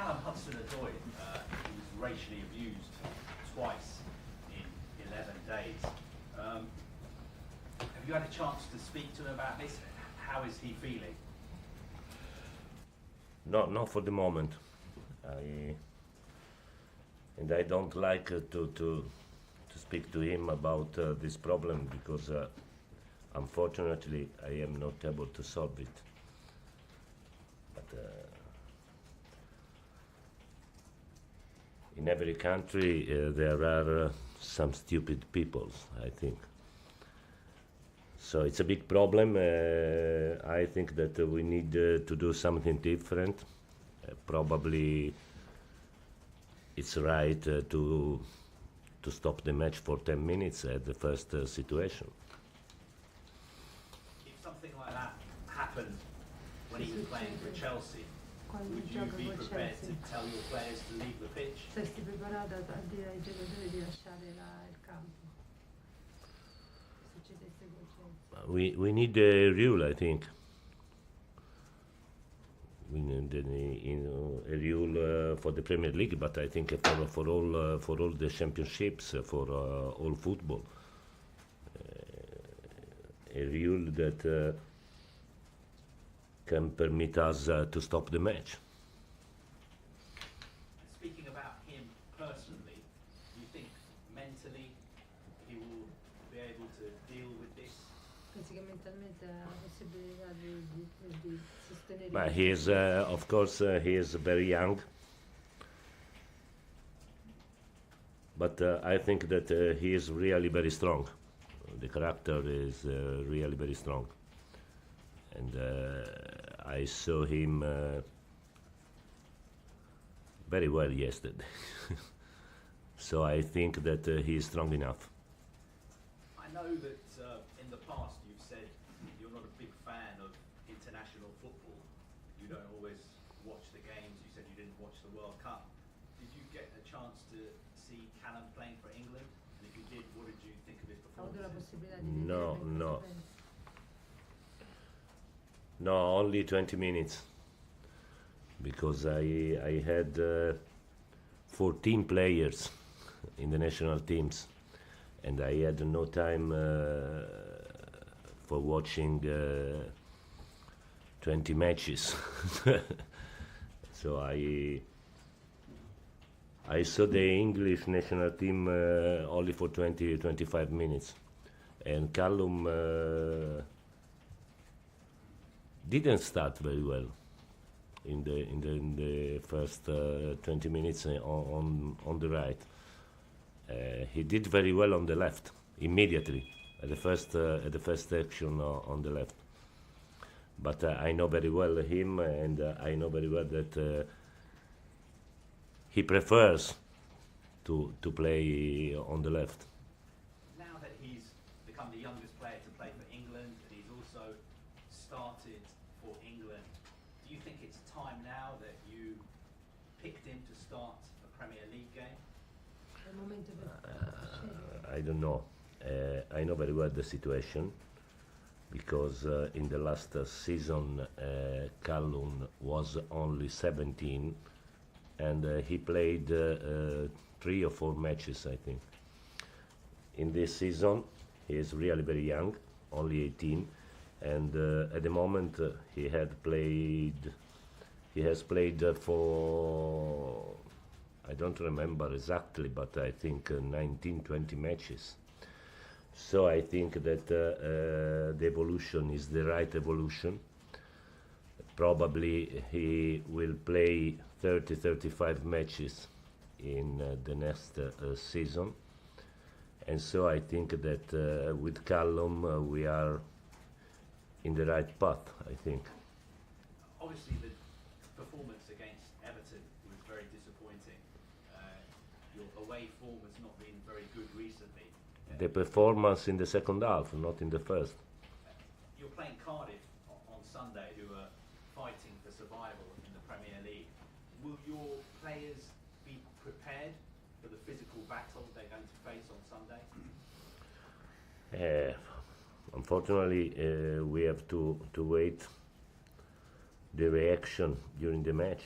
Callum Hudson-Odoi was racially abused twice in 11 days. Have you had a chance to speak to him about this? How is he feeling? Not for the moment. I don't like to speak to him about this problem because unfortunately I am not able to solve it. But in every country there are some stupid people, I think. So it's a big problem. I think that we need to do something different. Probably it's right to stop the match for 10 minutes at the first situation. If something like that happened when he was playing for Chelsea, would you be prepared to tell your players to leave the pitch? Saresti preparato a dire ai giocatori di lasciare il campo? Succedesse con Chelsea. We need a rule, I think. We need a rule for the Premier League, but I think for all the championships, for all football, a rule that can permit us to stop the match. Speaking about him personally, do you think mentally he will be able to deal with this? Pensi che mentalmente ha la possibilità di sostenere? But he is, of course, he is very young. But I think that he is really very strong. The character is really very strong. And I saw him very well yesterday. So I think that he is strong enough. I know that in the past you've said you're not a big fan of international football. You don't always watch the games. You said you didn't watch the World Cup. Did you get a chance to see Callum playing for England? And if you did, what did you think of his Ha avuto la performance? possibilità di vedere No, only 20 minutes. Because I had 14 players in the national teams. And I had no time for watching 20 matches. So I saw the English national team only for 20-25 minutes. And Callum didn't start very well in the first 20 minutes on the right. He did very well on the left immediately at the first action on the left. But I know very well him, and I know very well that he prefers to play on the left. Now that he's become the youngest player to play for England, and he's also started for England, do you think it's time now that you picked him to start a Premier League game? I don't know. I know very well the situation because in the last season Callum was only 17 and he played 3 or 4 matches, I think. In this season he is really very young, only 18, and at the moment he has played for, I don't remember exactly, but I think 19-20 matches. So I think that the evolution is the right evolution. Probably he will play 30-35 matches in the next season. And so I think that with Callum we are in the right path, I think. Obviously the performance against Everton was very disappointing. Your away form has not been very good recently. The performance in the second half, not in the first. You're playing Cardiff on Sunday, who are fighting for survival in the Premier League. Will your players be prepared for the physical battle they're going to face on Sunday? Unfortunately, we have to wait the reaction during the match.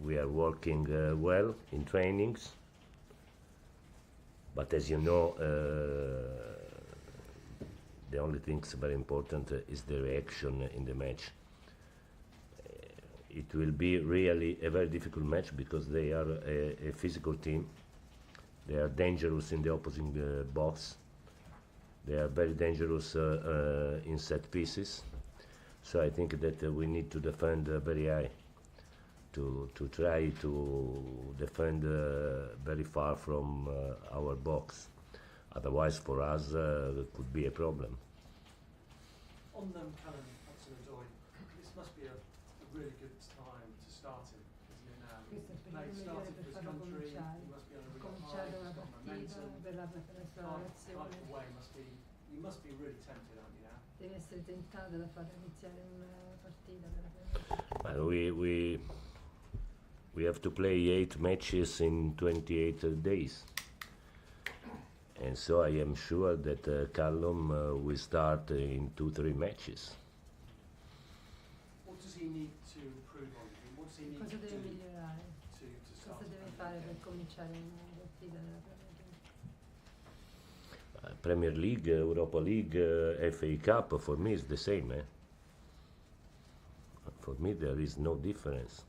we are working well in trainings, but as you know, the only thing that's very important is the reaction in the match. It will be really a very difficult match because they are a physical team. They are dangerous in the opposing box. They are very dangerous in set pieces. So I think that we need to defend very high, to try to defend very far from our box. Otherwise, for us, it could be a problem. On them, Callum Hudson-Odoi, this must be a really good time to start him, isn't it now? Questo è il Now periodo he's migliore started per for his farlo country, cominciare. he must be on a real Cominciare high, una he's got partita momentum. per la sua Cardiff nazione. away must be, you must be really tempted, aren't you now? Deve essere tentato da far iniziare una partita per la prima. Well, we have to play 8 matches in 28 days. And so I am sure that Callum will start in 2-3 matches. What does he need to improve on? What does he need Cosa to deve do migliorare? to start Cosa deve the fare game? per cominciare una partita della Premier League? Premier League, Europa League, FA Cup, for me is the same. For me there is no difference.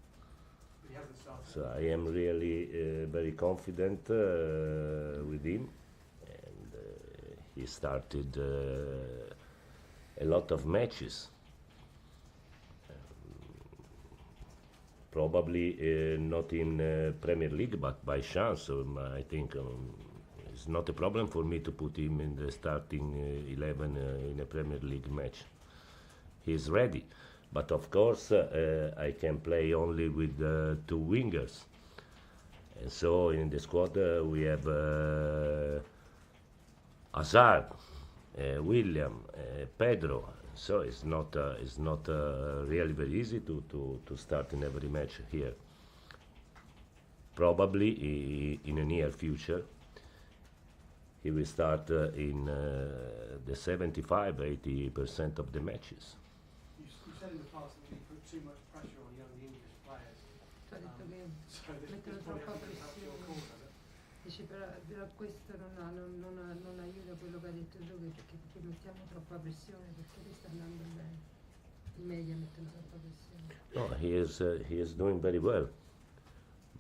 But he hasn't started. So I am really very confident with him. And he started a lot of matches. Probably not in Premier League, but by chance. I think it's not a problem for me to put him in the starting 11 in a Premier League match. He's ready. But of course, I can play only with 2 wingers. And so in the squad we have Hazard, William, Pedro. So it's not really very easy to start in every match here. Probably in the near future, he will start in the 75-80% of the matches. You said in the past that we put too much pressure on young English players. Tu hai detto che So this mettono probably troppa hasn't helped your pressione. cause, has it? Dici però questo non aiuta quello che hai detto tu, che mettiamo troppa pressione perché lui sta andando bene. I media mettono troppa pressione. No, he is doing very well,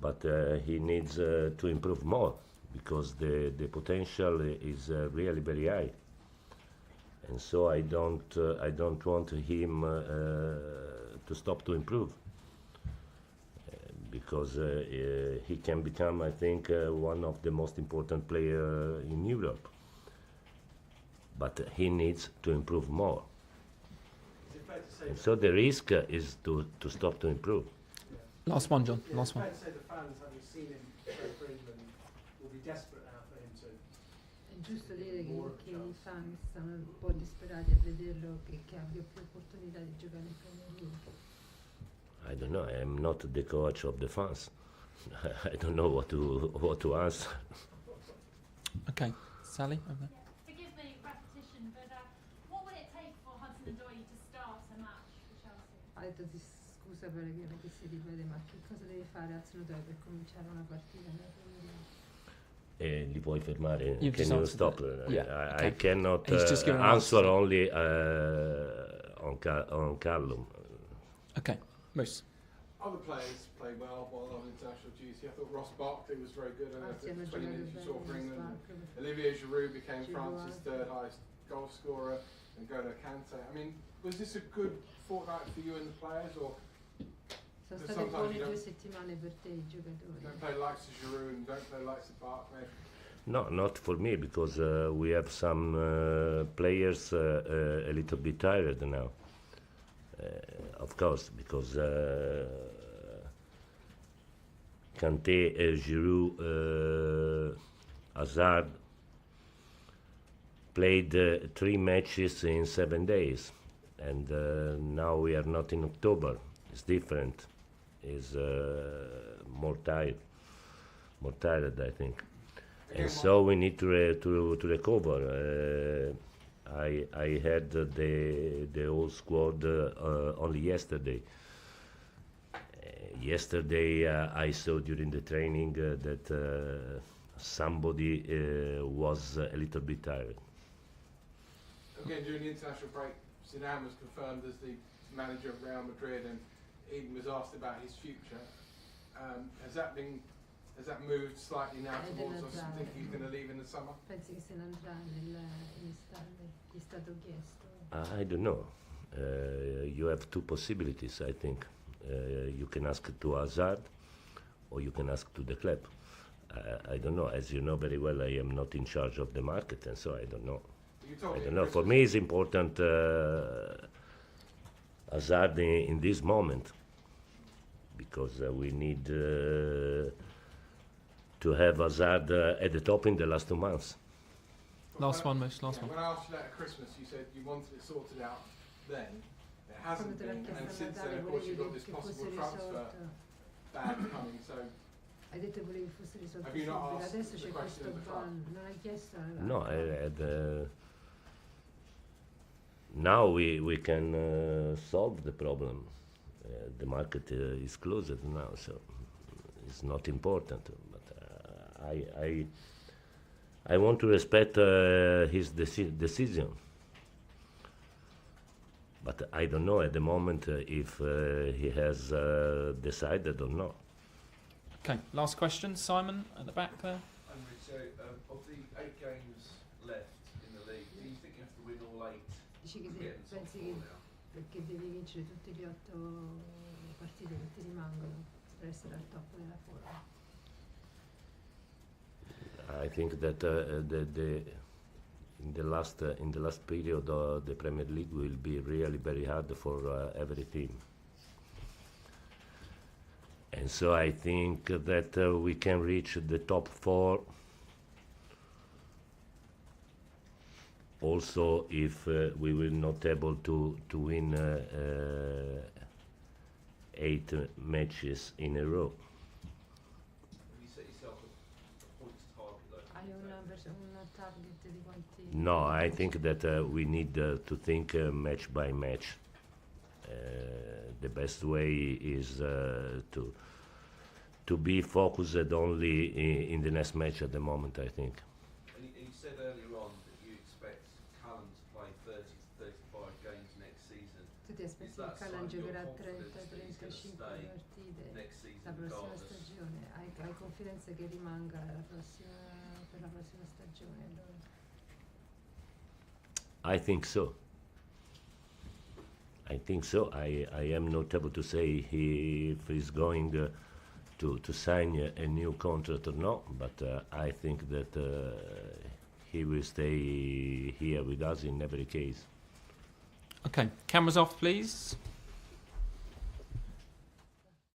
but he needs to improve more because the potential is really very high, and so I don't want him to stop to improve because he can become, I think, one of the most important players in Europe, but he needs to improve more. Is it fair to say And that- so the risk is to stop to improve. Yeah. Last one, John. Yeah, Last it's one. fair to say the fans, having seen him play for England, will be desperate now for him to. È giusto dire More che i chance. fan stanno un po' disperati a vederlo che abbia più opportunità di giocare in Premier League. I don't know. I am not the coach of the fans. I don't know what to answer. Okay, Sally. Over there. Forgive me repetition, but what will it take for Hudson-Odoi to start a match for Chelsea? Ha detto scusa perché si ripete, ma che cosa deve fare Hudson-Odoi per cominciare una partita nella Premier League? Li puoi fermare? You've Can just you answered stop? that. Yeah, I okay. cannot He's just given an answer answer. only on Callum. Okay, Moose. Other players played well while on international duty. I thought Ross Barkley was very good. I Altri hanno think 20 giocato minutes you saw for bene, England. Spark. Olivier Giroud became Giroud. France's 3rd highest goal scorer, and N'Golo Kante. I mean, was this a good fortnight for you and the players, or Sono Sometimes state buone you don't- 2 settimane per te i giocatori. don't play likes of Giroud and don't play likes of Barkley? No, not for me because we have some players a little bit tired now. Of course, because Kanté, Giroud, Hazard played 3 matches in 7 days, and now we are not in October. It's different. It's more tired, I think. And so we need to recover. I had the whole squad only yesterday. Yesterday, I saw during the training that somebody was a little bit tired. Again, during the international break, Zidane was confirmed as the manager of Real Madrid, and Eden was asked about his future. Has that moved slightly now towards us thinking he's going to leave in the summer? Pensi che se ne andrà in estate? Gli è stato chiesto. I don't know. You have two possibilities, I think. You can ask to Hazard, or you can ask to the club. I don't know. As you know very well, I am not in charge of the market, and so I don't know. I don't know. For me, it's important Hazard in this moment, because we need to have Hazard at the top in the last 2 months. Last one, Moose, last one. When I asked you that at Christmas, you said you wanted it sorted out then. It hasn't been, and since then, of course, you've got this possible transfer ban coming. So, hai detto che volevi fosse risolto have you not subito, asked adesso the c'è question questo of the club? ban, non hai chiesto No, now we can solve the problem. The market is closed now, so it's not important. But I want to respect his decision. But I don't know at the moment if he has decided or not. Okay, last question. Simon at the back there. Maurizio, of the 8 games left in the league, do you think you have to win all 8? Dici che pensi che perché devi vincere tutte le 8 partite che ti rimangono per essere al top della forma? I think that in the last period the Premier League will be really very hard for every team, and so I think that we can reach the top 4 also if we will not able to win 8 matches in a row. Have you set yourself a points target though? Hai una target di quanti? No, I think that we need to think match by match. The best way is to be focused only in the next match at the moment, I think. And you said earlier on that you expect Callum to play 30 to 35 games next season. Tu ti aspetti Is che that Callan sign your giocherà confidence that he's gonna 30-35 stay partite next season la prossima regardless? stagione? Hai confidenza che rimanga per la prossima stagione? Allora? I think so. I am not able to say if he's going to sign a new contract or not, but I think that he will stay here with us in every case. Okay, cameras off, please.